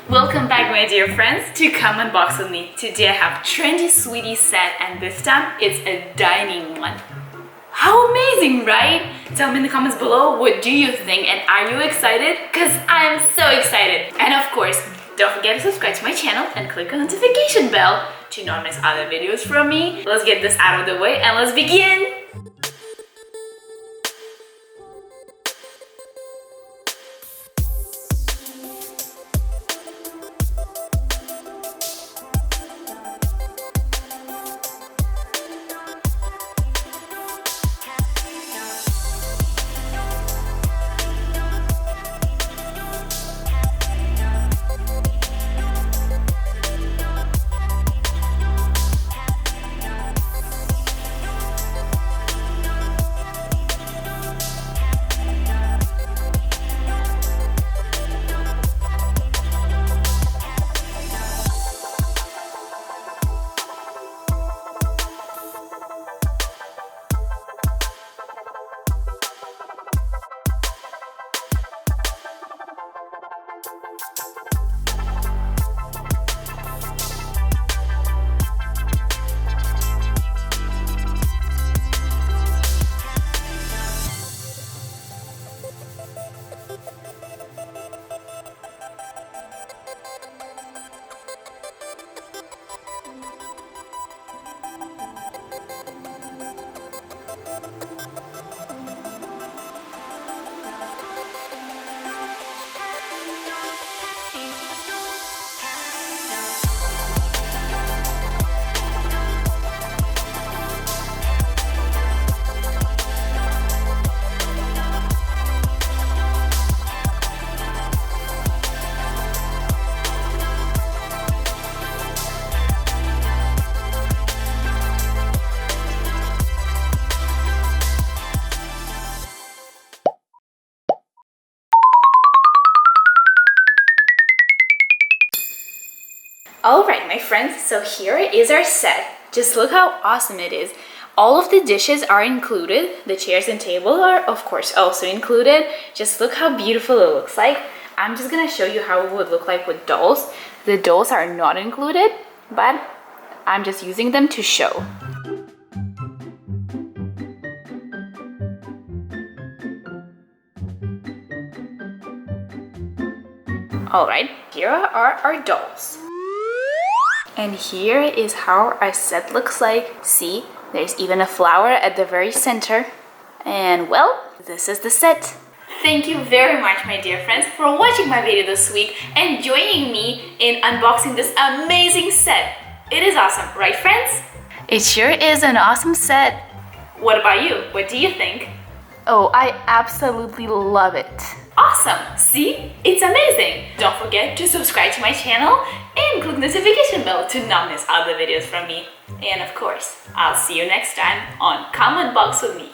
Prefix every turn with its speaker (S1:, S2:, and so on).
S1: Welcome back, my dear friends, to Come Unbox with me. Today I have trendy sweetie set, and this time it's a dining one. How amazing, right? Tell me in the comments below, what do you think, and are you excited? Because I'm so excited. And of course, don't forget to subscribe to my channel and click on the notification bell to not miss other videos from me. Let's get this out of the way and let's begin. Alright, my friends, so here is our set. Just look how awesome it is. All of the dishes are included. The chairs and table are, of course, also included. Just look how beautiful it looks like. I'm just gonna show you how it would look like with dolls. The dolls are not included, but I'm just using them to show. Alright, here are our dolls. And here is how our set looks like. See, there's even a flower at the very center. And well, this is the set. Thank you very much, my dear friends, for watching my video this week and joining me in unboxing this amazing set. It is awesome, right friends? It sure is an awesome set. What about you? What do you think? Oh, I absolutely love it. Awesome! See? It's amazing! Don't forget to subscribe to my channel and click the notification bell to not miss other videos from me. And of course, I'll see you next time on Come Unbox with me.